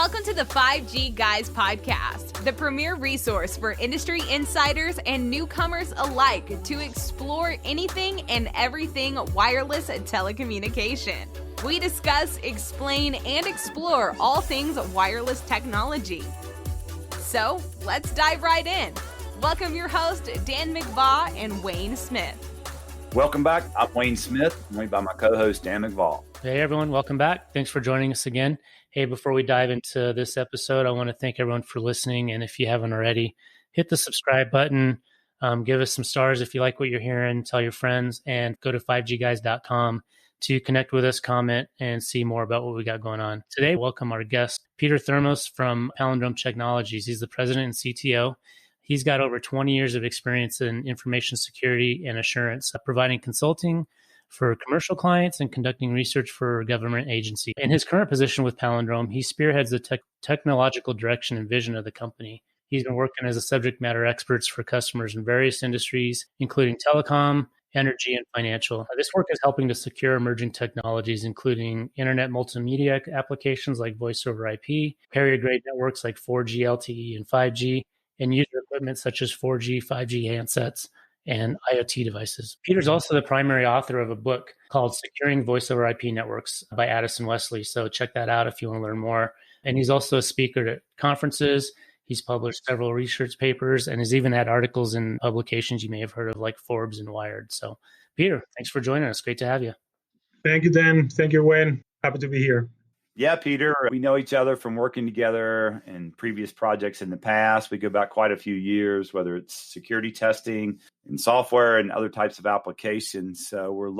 Welcome to the 5G Guys podcast, the premier resource for industry insiders and newcomers alike to explore anything and everything wireless telecommunication. We discuss, explain, and explore all things wireless technology. So let's dive right in. Welcome your host, Dan McVaugh and Wayne Smith. Welcome back. I'm Wayne Smith. I'm joined by my co-host, Dan McVaugh. Hey, everyone. Welcome back. Thanks for joining us again. Hey, before we dive into this episode, I want to thank everyone for listening. And if you haven't already, hit the subscribe button. Give us some stars if you like what you're hearing. Tell your friends and go to 5gguys.com to connect with us, comment, and see more about what we got going on. Today, welcome our guest, Peter Thermos from Palindrome Technologies. He's the president and CTO. He's got over 20 years of experience in information security and assurance, providing consulting for commercial clients and conducting research for government agencies. In his current position with Palindrome, he spearheads the technological direction and vision of the company. He's been working as a subject matter expert for customers in various industries, including telecom, energy, and financial. This work is helping to secure emerging technologies, including internet multimedia applications like voice over IP, carrier-grade networks like 4G, LTE, and 5G, and user equipment such as 4G, 5G handsets, and IoT devices. Peter's also the primary author of a book called Securing Voice over IP Networks by Addison Wesley. So check that out if you want to learn more. And he's also a speaker at conferences. He's published several research papers and has even had articles in publications you may have heard of like Forbes and Wired. So Peter, thanks for joining us. Great to have you. Thank you, Dan. Thank you, Wayne. Happy to be here. Yeah, Peter, we know each other from working together in previous projects in the past. We go back quite a few years, whether it's security testing and software and other types of applications. So we're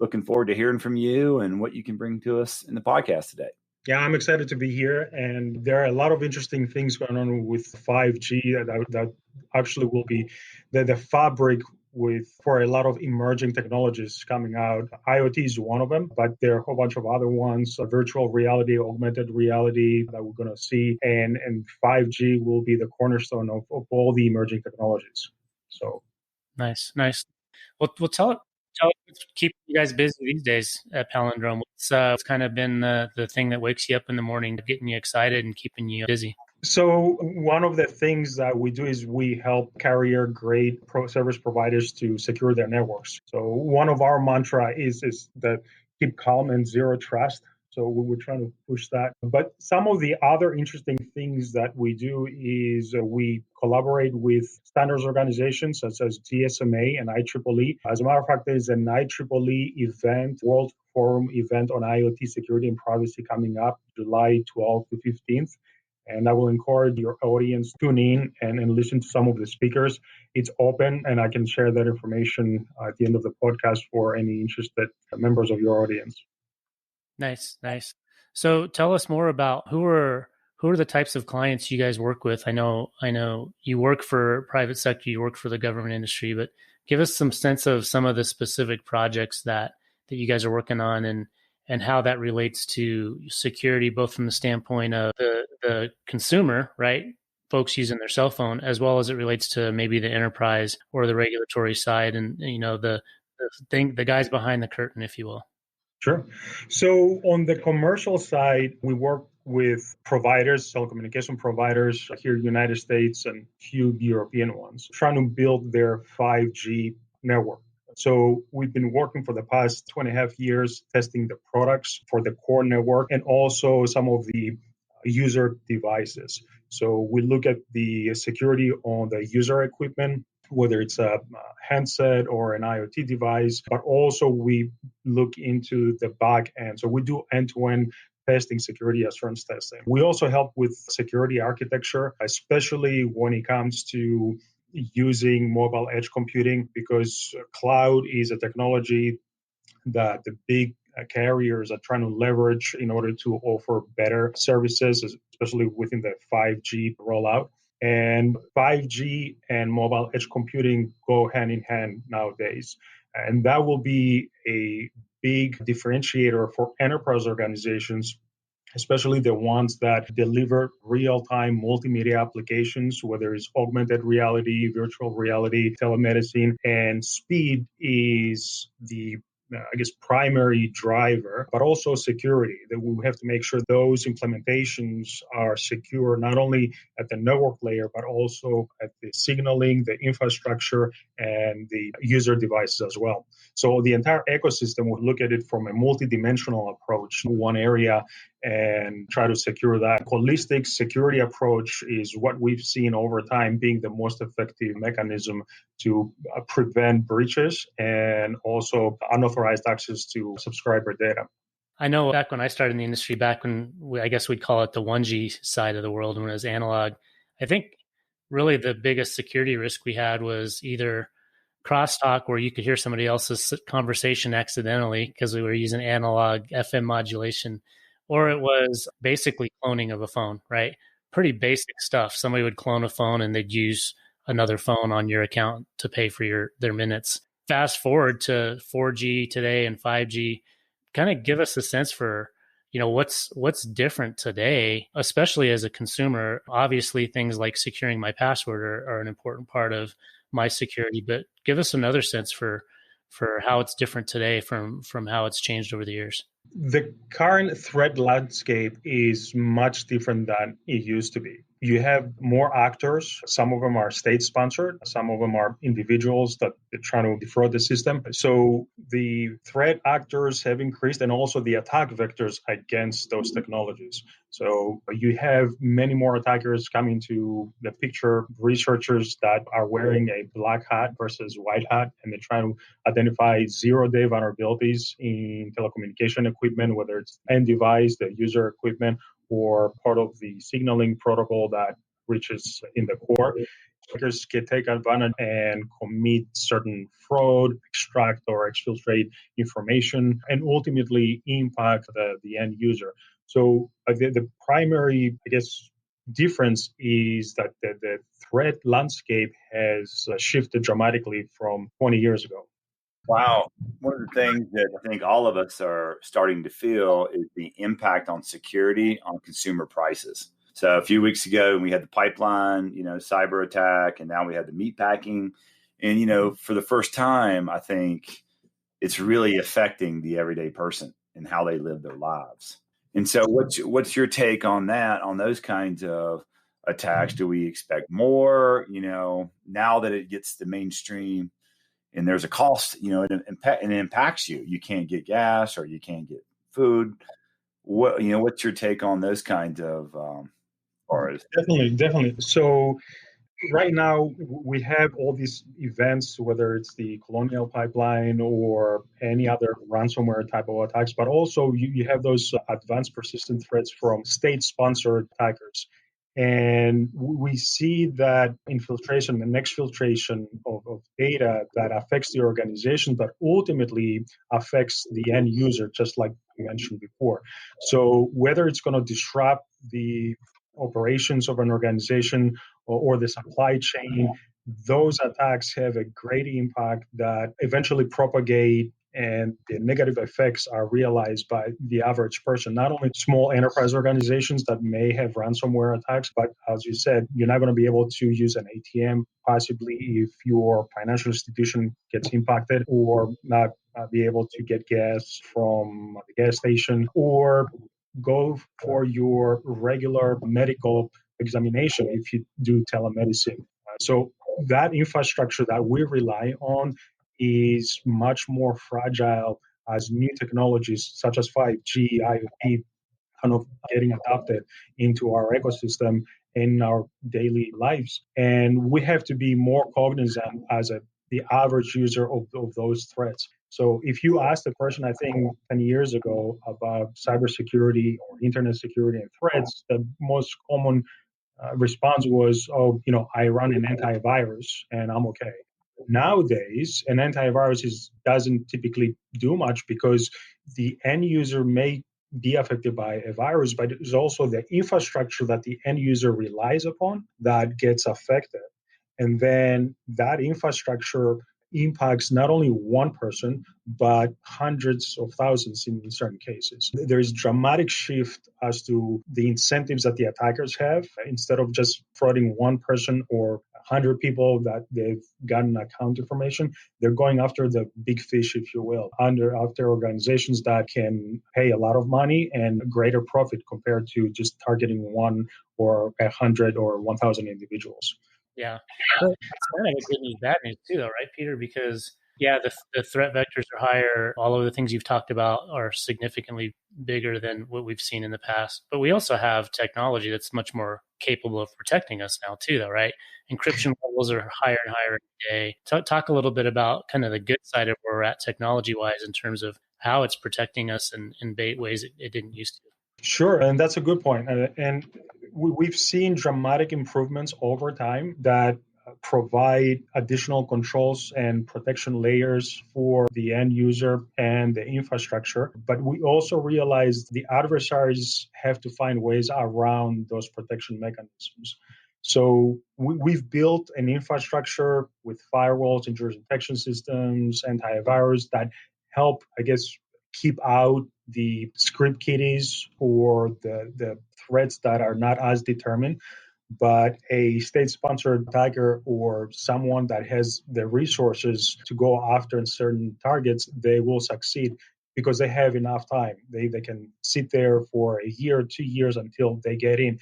looking forward to hearing from you and what you can bring to us in the podcast today. Yeah, I'm excited to be here. And there are a lot of interesting things going on with 5G that actually will be the fabric for a lot of emerging technologies coming out. IoT is one of them, but there are a whole bunch of other ones, virtual reality, augmented reality that we're going to see. And 5G will be the cornerstone of all the emerging technologies. So Nice. Well, tell what's keeping you guys busy these days at Palindrome. What's kind of been the thing that wakes you up in the morning, getting you excited and keeping you busy? So one of the things that we do is we help carrier-grade service providers to secure their networks. So one of our mantra is that keep calm and zero trust. So we're trying to push that. But some of the other interesting things that we do is we collaborate with standards organizations such as GSMA and IEEE. As a matter of fact, there's an IEEE event, World Forum event on IoT security and privacy coming up July 12th to 15th. And I will encourage your audience to tune in and listen to some of the speakers. It's open, and I can share that information at the end of the podcast for any interested members of your audience. Nice. So tell us more about who are the types of clients you guys work with. I know you work for private sector, you work for the government industry, but give us some sense of some of the specific projects that you guys are working on and how that relates to security, both from the standpoint of the consumer, right? Folks using their cell phone, as well as it relates to maybe the enterprise or the regulatory side and, the guys behind the curtain, if you will. Sure. So on the commercial side, we work with providers, telecommunication providers here in the United States and few European ones, trying to build their 5G network. So we've been working for the past 2.5 years, testing the products for the core network and also some of the user devices. So we look at the security on the user equipment, whether it's a handset or an IoT device, but also we look into the back end. So we do end-to-end testing, security assurance testing. We also help with security architecture, especially when it comes to using mobile edge computing, because cloud is a technology that the big carriers are trying to leverage in order to offer better services, especially within the 5G rollout. And 5G and mobile edge computing go hand in hand nowadays. And that will be a big differentiator for enterprise organizations, especially the ones that deliver real-time multimedia applications, whether it's augmented reality, virtual reality, telemedicine, and speed is the primary driver, but also security. That we have to make sure those implementations are secure, not only at the network layer, but also at the signaling, the infrastructure, and the user devices as well. So the entire ecosystem, we look at it from a multidimensional approach in one area and try to secure that. Holistic security approach is what we've seen over time being the most effective mechanism to prevent breaches and also unauthorized access to subscriber data. I know back when I started in the industry, back when I guess we'd call it the 1G side of the world when it was analog, I think really the biggest security risk we had was either crosstalk where you could hear somebody else's conversation accidentally because we were using analog FM modulation, or it was basically cloning of a phone, right? Pretty basic stuff. Somebody would clone a phone and they'd use another phone on your account to pay for their minutes. Fast forward to 4G today and 5G, kind of give us a sense for, what's different today, especially as a consumer. Obviously, things like securing my password are an important part of my security, but give us another sense for how it's different today from how it's changed over the years. The current threat landscape is much different than it used to be. You have more actors. Some of them are state-sponsored. Some of them are individuals that are trying to defraud the system. So the threat actors have increased, and also the attack vectors against those technologies. So you have many more attackers coming to the picture, researchers that are wearing a black hat versus white hat, and they're trying to identify zero-day vulnerabilities in telecommunication equipment, whether it's end device, the user equipment, or part of the signaling protocol that reaches in the core. Hackers can take advantage and commit certain fraud, extract or exfiltrate information, and ultimately impact the end user. So the primary, difference is that the threat landscape has shifted dramatically from 20 years ago. Wow. One of the things that I think all of us are starting to feel is the impact on security on consumer prices. So a few weeks ago, we had the pipeline, cyber attack, and now we had the meatpacking. And, for the first time, I think it's really affecting the everyday person and how they live their lives. And so what's your take on that, on those kinds of attacks? Do we expect more, now that it gets the mainstream? And there's a cost, it impacts you. You can't get gas or you can't get food. What's your take on those kinds of Definitely. So right now we have all these events, whether it's the Colonial Pipeline or any other ransomware type of attacks, but also you have those advanced persistent threats from state-sponsored attackers. And we see that infiltration and exfiltration of data that affects the organization, but ultimately affects the end user, just like you mentioned before. So whether it's going to disrupt the operations of an organization or the supply chain, those attacks have a great impact that eventually propagate, and the negative effects are realized by the average person, not only small enterprise organizations that may have ransomware attacks, but as you said, you're not going to be able to use an ATM possibly if your financial institution gets impacted, or not be able to get gas from the gas station, or go for your regular medical examination if you do telemedicine. So that infrastructure that we rely on is much more fragile as new technologies such as 5G, IoT kind of getting adopted into our ecosystem in our daily lives. And we have to be more cognizant as the average user of those threats. So if you asked a person, I think 10 years ago, about cybersecurity or internet security and threats, the most common response was, I run an antivirus and I'm okay. Nowadays, an antivirus doesn't typically do much because the end user may be affected by a virus, but it's also the infrastructure that the end user relies upon that gets affected. And then that infrastructure impacts not only one person, but hundreds of thousands in certain cases. There is dramatic shift as to the incentives that the attackers have. Instead of just frauding one person or 100 people that they've gotten account information. They're going after the big fish, if you will, after organizations that can pay a lot of money and greater profit compared to just targeting one or 100 or 1,000 individuals. Yeah. Well, it's kind of a good news, bad news too, though, right, Peter? Because the threat vectors are higher. All of the things you've talked about are significantly bigger than what we've seen in the past. But we also have technology that's much more capable of protecting us now too, though, right? Encryption levels are higher and higher every day. Talk a little bit about kind of the good side of where we're at technology-wise in terms of how it's protecting us in ways it didn't used to. Sure, and that's a good point. And we've seen dramatic improvements over time that provide additional controls and protection layers for the end user and the infrastructure. But we also realize the adversaries have to find ways around those protection mechanisms. So we've built an infrastructure with firewalls, intrusion detection systems, antivirus that help, I guess, keep out the script kiddies or the threats that are not as determined. But a state-sponsored attacker or someone that has the resources to go after certain targets, they will succeed because they have enough time. They can sit there for a year, 2 years until they get in.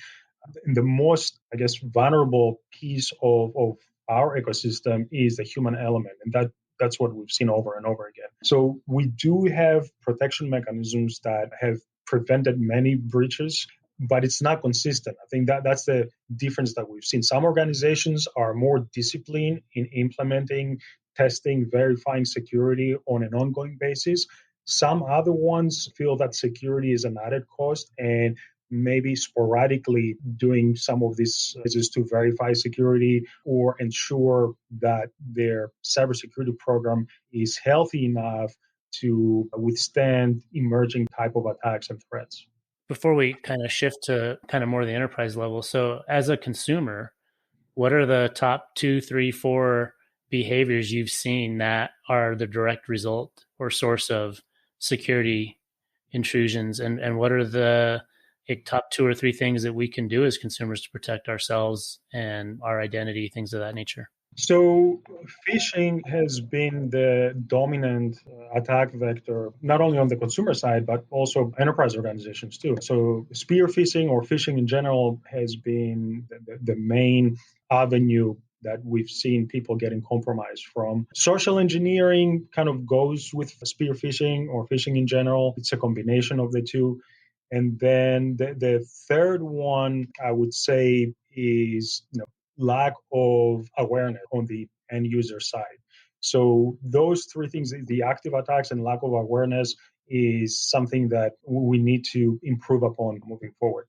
And the most, I guess, vulnerable piece of our ecosystem is the human element, and that's what we've seen over and over again. So we do have protection mechanisms that have prevented many breaches, but it's not consistent. I think that's the difference that we've seen. Some organizations are more disciplined in implementing, testing, verifying security on an ongoing basis. Some other ones feel that security is an added cost and maybe sporadically doing some of this is to verify security or ensure that their cybersecurity program is healthy enough to withstand emerging type of attacks and threats. Before we kind of shift to kind of more the enterprise level, so as a consumer, what are the top 2, 3, 4 behaviors you've seen that are the direct result or source of security intrusions? And what are the top 2 or 3 things that we can do as consumers to protect ourselves and our identity, things of that nature? So phishing has been the dominant attack vector, not only on the consumer side, but also enterprise organizations too. So spear phishing or phishing in general has been the main avenue that we've seen people getting compromised from. Social engineering kind of goes with spear phishing or phishing in general. It's a combination of the two. And then the third one, I would say, is lack of awareness on the end user side. So those 3 things, the active attacks and lack of awareness, is something that we need to improve upon moving forward.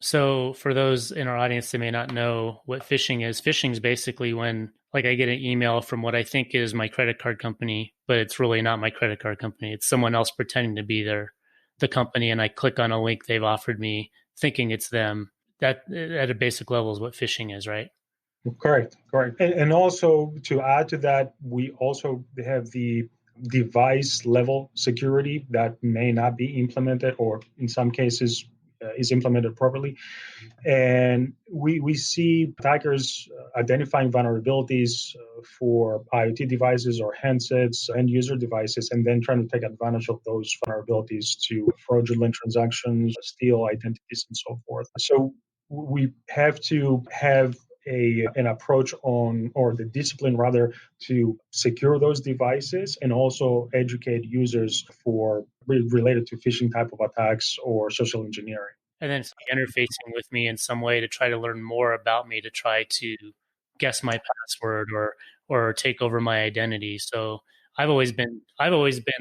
So for those in our audience that may not know what phishing is basically when like I get an email from what I think is my credit card company, but it's really not my credit card company. It's someone else pretending to be the company, and I click on a link they've offered me thinking it's them. That at a basic level is what phishing is, right? Correct. And also to add to that, we also have the device level security that may not be implemented or in some cases is implemented properly. And we see attackers identifying vulnerabilities for IoT devices or handsets, end user devices, and then trying to take advantage of those vulnerabilities to fraudulent transactions, steal identities, and so forth. So we have to have an approach on, or the discipline rather, to secure those devices and also educate users for related to phishing type of attacks or social engineering. And then it's interfacing with me in some way to try to learn more about me, to try to guess my password or take over my identity. So I've always been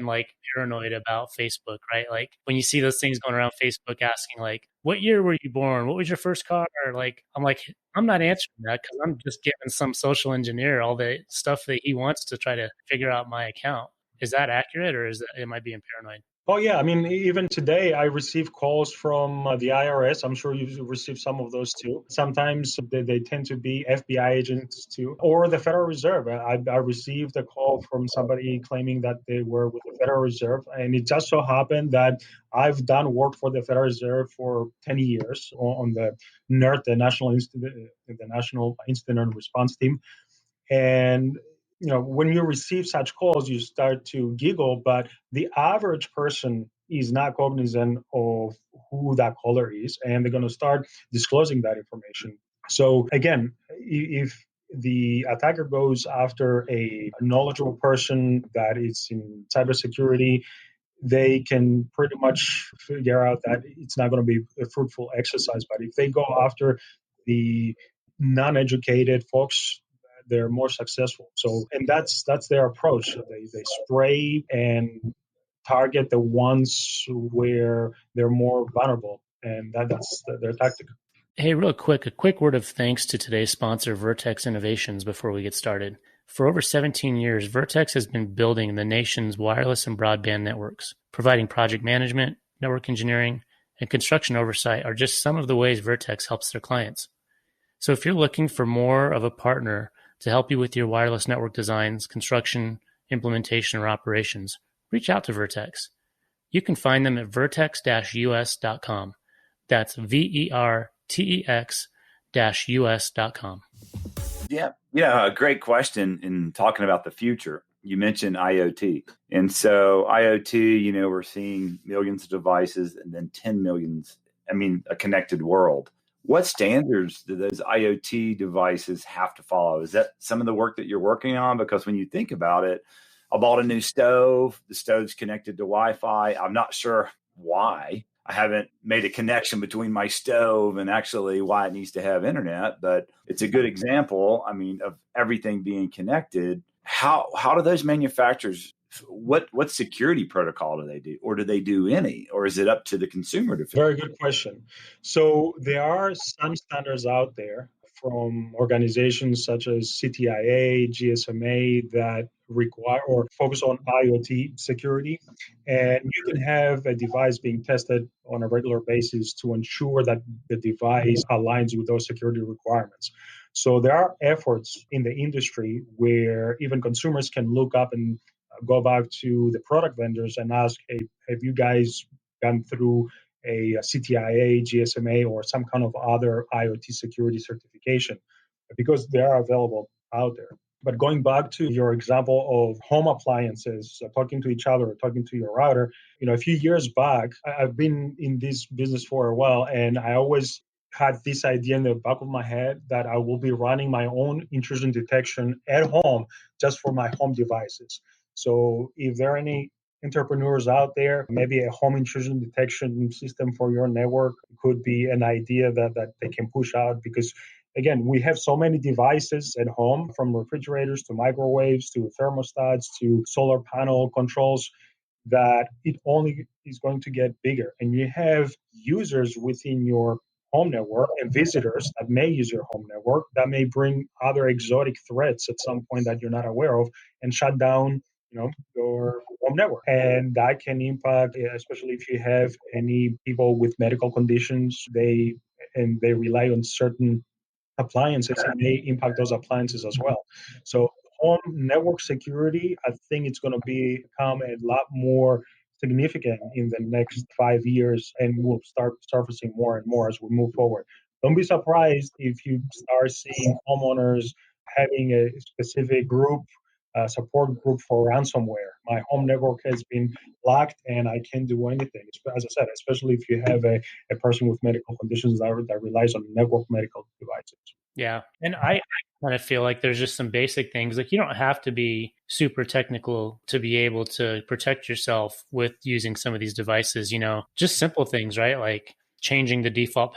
like paranoid about Facebook, right? Like when you see those things going around Facebook asking like, what year were you born? What was your first car? Like, I'm not answering that because I'm just giving some social engineer all the stuff that he wants to try to figure out my account. Is that accurate, or am I being paranoid? Oh, yeah. I mean, even today, I receive calls from the IRS. I'm sure you've received some of those too. Sometimes they tend to be FBI agents too, or the Federal Reserve. I received a call from somebody claiming that they were with the Federal Reserve. And it just so happened that I've done work for the Federal Reserve for 10 years on the NERT, the National Incident Response Team. And when you receive such calls, you start to giggle, but the average person is not cognizant of who that caller is, and they're going to start disclosing that information. So again, if the attacker goes after a knowledgeable person that is in cybersecurity, they can pretty much figure out that it's not going to be a fruitful exercise. But if they go after the non-educated folks, they're more successful. So, and that's their approach. They spray and target the ones where they're more vulnerable, and that's their tactic. Hey, real quick, a quick word of thanks to today's sponsor, Vertex Innovations, before we get started. For over 17 years, Vertex has been building the nation's wireless and broadband networks. Providing project management, network engineering, and construction oversight are just some of the ways Vertex helps their clients. So if you're looking for more of a partner to help you with your wireless network designs, construction, implementation, or operations, reach out to Vertex. You can find them at vertex-us.com. That's vertex-us.com. Yeah, great question. In talking about the future, you mentioned IoT. And so IoT, we're seeing millions of devices and then 10 millions, a connected world. What standards do those IoT devices have to follow? Is that some of the work that you're working on? Because when you think about it, I bought a new stove. The stove's connected to Wi-Fi. I'm not sure why. I haven't made a connection between my stove and actually why it needs to have internet, but it's a good example, of everything being connected. How do those manufacturers, what security protocol do they do? Or do they do any? Or is it up to the consumer to figure? Very good question. So there are some standards out there from organizations such as CTIA, GSMA that require or focus on IoT security. And you can have a device being tested on a regular basis to ensure that the device aligns with those security requirements. So there are efforts in the industry where even consumers can look up and go back to the product vendors and ask, hey, have you guys gone through a CTIA, GSMA, or some kind of other IoT security certification? Because they are available out there. But going back to your example of home appliances, talking to each other, or talking to your router, a few years back, I've been in this business for a while, and I always had this idea in the back of my head that I will be running my own intrusion detection at home just for my home devices. So if there are any entrepreneurs out there, maybe a home intrusion detection system for your network could be an idea that they can push out, because again, we have so many devices at home, from refrigerators to microwaves to thermostats to solar panel controls, that it only is going to get bigger. And you have users within your home network and visitors that may use your home network that may bring other exotic threats at some point that you're not aware of and shut down your home network. And that can impact, especially if you have any people with medical conditions, they rely on certain appliances, and may impact those appliances as well. So home network security, I think it's going to become a lot more significant in the next 5 years, and will start surfacing more and more as we move forward. Don't be surprised if you start seeing homeowners having a specific group, support group for ransomware. My home network has been locked and I can't do anything. As I said, especially if you have a person with medical conditions that relies on network medical devices. Yeah. And I kind of feel like there's just some basic things. Like, you don't have to be super technical to be able to protect yourself with using some of these devices, just simple things, right? Like changing the default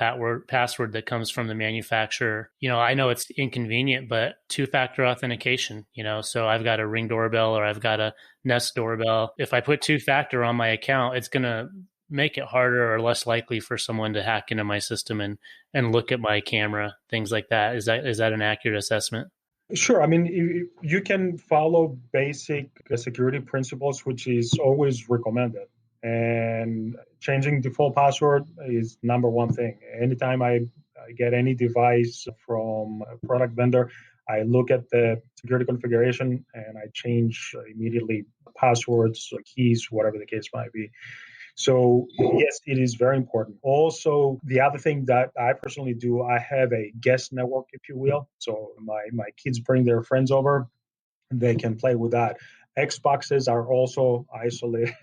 password that comes from the manufacturer. I know it's inconvenient, but two-factor authentication, so I've got a Ring doorbell or I've got a Nest doorbell. If I put two-factor on my account, it's going to make it harder or less likely for someone to hack into my system and look at my camera, things like that. Is that an accurate assessment? Sure. You can follow basic security principles, which is always recommended. And changing default password is number one thing. Anytime I get any device from a product vendor, I look at the security configuration and I change immediately passwords, keys, whatever the case might be. So yes, it is very important. Also, the other thing that I personally do, I have a guest network, if you will. So my kids bring their friends over, and they can play with that. Xboxes are also isolated.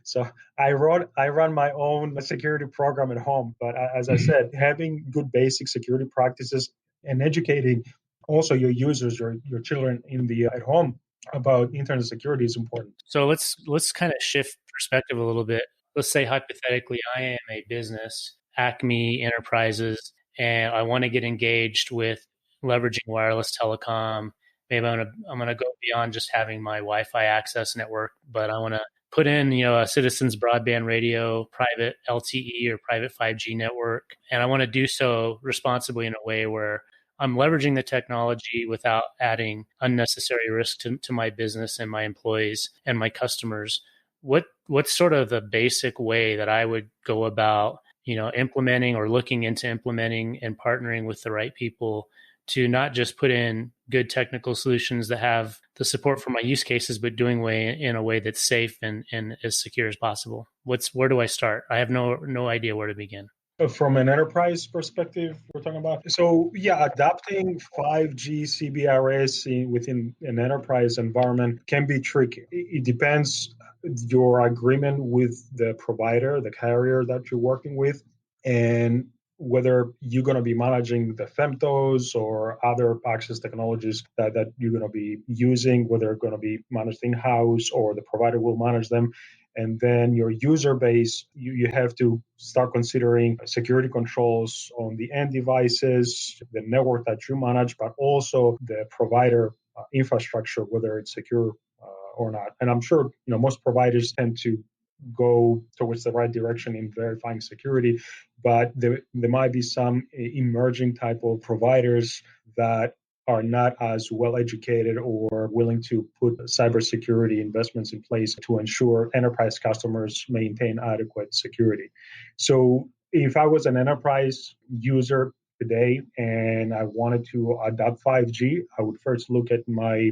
So I run my own security program at home. But as I said, having good basic security practices and educating also your users, your children in the at home about internet security is important. So let's kind of shift perspective a little bit. Let's say hypothetically, I am a business, Acme Enterprises, and I want to get engaged with leveraging wireless telecom. Maybe I'm gonna go beyond just having my Wi-Fi access network, but I want to put in a citizens broadband radio, private LTE or private 5G network, and I want to do so responsibly in a way where I'm leveraging the technology without adding unnecessary risk to my business and my employees and my customers. What's sort of the basic way that I would go about, implementing or looking into implementing and partnering with the right people to not just put in good technical solutions that have the support for my use cases, but doing in a way that's safe and as secure as possible? Where do I start? I have no idea where to begin. From an enterprise perspective, we're talking about. So yeah, adapting 5G CBRS within an enterprise environment can be tricky. It depends your agreement with the provider, the carrier that you're working with, and whether you're going to be managing the femtos or other access technologies that you're going to be using, whether they're going to be managed in-house or the provider will manage them. And then your user base, you have to start considering security controls on the end devices, the network that you manage, but also the provider infrastructure, whether it's secure or not. And I'm sure most providers tend to go towards the right direction in verifying security, but there might be some emerging type of providers that are not as well educated or willing to put cybersecurity investments in place to ensure enterprise customers maintain adequate security. So if I was an enterprise user today and I wanted to adopt 5G, I would first look at my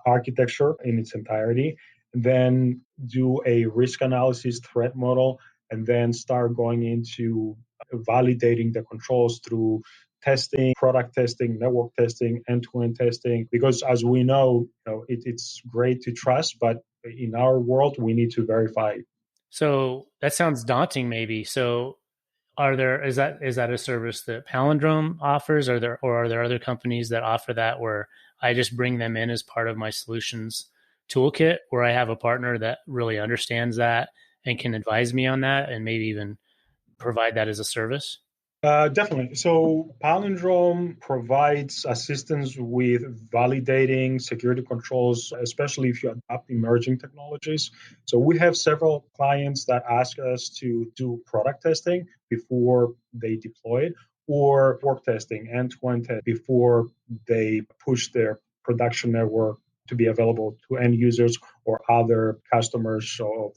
architecture in its entirety, then do a risk analysis threat model, and then start going into validating the controls through testing, product testing, network testing, end-to-end testing. Because as we know, it's great to trust, but in our world, we need to verify. So that sounds daunting, maybe. So is that a service that Palindrome offers? Are there other companies that offer that where I just bring them in as part of my solutions toolkit, where I have a partner that really understands that and can advise me on that and maybe even provide that as a service? Definitely. So Palindrome provides assistance with validating security controls, especially if you adopt emerging technologies. So we have several clients that ask us to do product testing before they deploy it, or work testing, end-to-end test before they push their production network to be available to end users or other customers of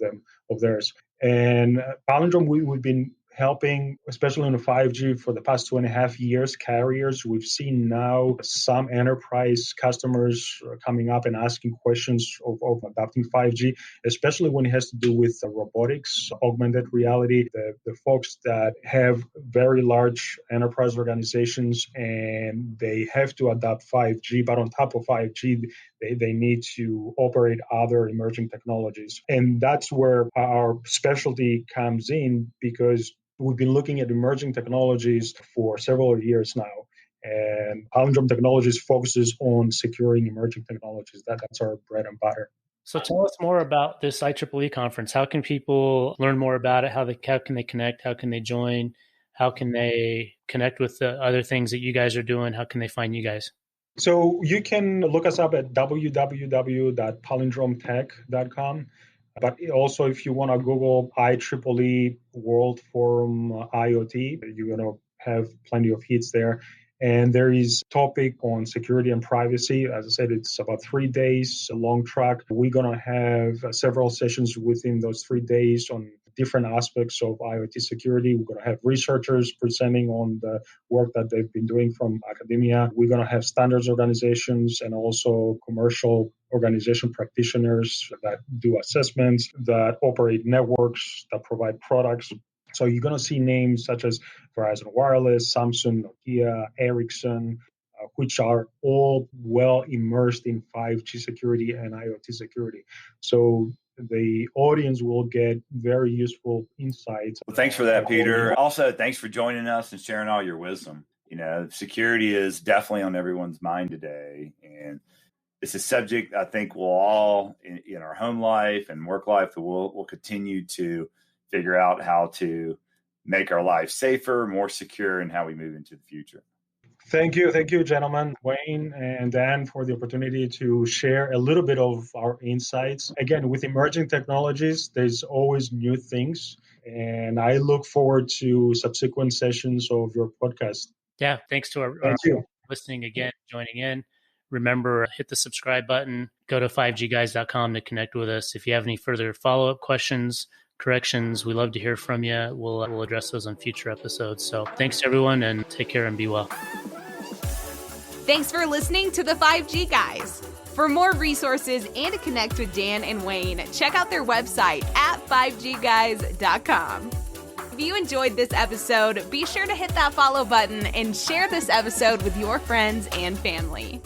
theirs. And Palindrome, we've been helping, especially in the 5G for the past 2.5 years, carriers. We've seen now some enterprise customers coming up and asking questions of adopting 5G, especially when it has to do with robotics, augmented reality, the folks that have very large enterprise organizations and they have to adopt 5G, but on top of 5G, they need to operate other emerging technologies. And that's where our specialty comes in, because we've been looking at emerging technologies for several years now. And Palindrome Technologies focuses on securing emerging technologies. That's our bread and butter. So tell us more about this IEEE conference. How can people learn more about it? How can they connect? How can they join? How can they connect with the other things that you guys are doing? How can they find you guys? So you can look us up at www.palindrometech.com. But also, if you want to Google IEEE World Forum IoT, you're going to have plenty of hits there. And there is topic on security and privacy. As I said, it's about 3 days, a long track. We're going to have several sessions within those 3 days on different aspects of IoT security. We're going to have researchers presenting on the work that they've been doing from academia. We're going to have standards organizations and also commercial organization practitioners that do assessments, that operate networks, that provide products. So you're going to see names such as Verizon Wireless, Samsung, Nokia, Ericsson, which are all well immersed in 5G security and IoT security. So the audience will get very useful insights. Well, thanks for that, Peter. Also, thanks for joining us and sharing all your wisdom. Security is definitely on everyone's mind today. And it's a subject I think we'll all, in our home life and work life, we'll continue to figure out how to make our life safer, more secure, and how we move into the future. Thank you, gentlemen, Wayne and Dan, for the opportunity to share a little bit of our insights. Again, with emerging technologies, there's always new things, and I look forward to subsequent sessions of your podcast. Yeah, thanks to our listening again, joining in. Remember, hit the subscribe button, go to 5gguys.com to connect with us. If you have any further follow-up questions, corrections, we love to hear from you. We'll address those on future episodes. So thanks to everyone, and take care and be well. Thanks for listening to the 5G Guys. For more resources and to connect with Dan and Wayne, check out their website at 5gguys.com. If you enjoyed this episode, be sure to hit that follow button and share this episode with your friends and family.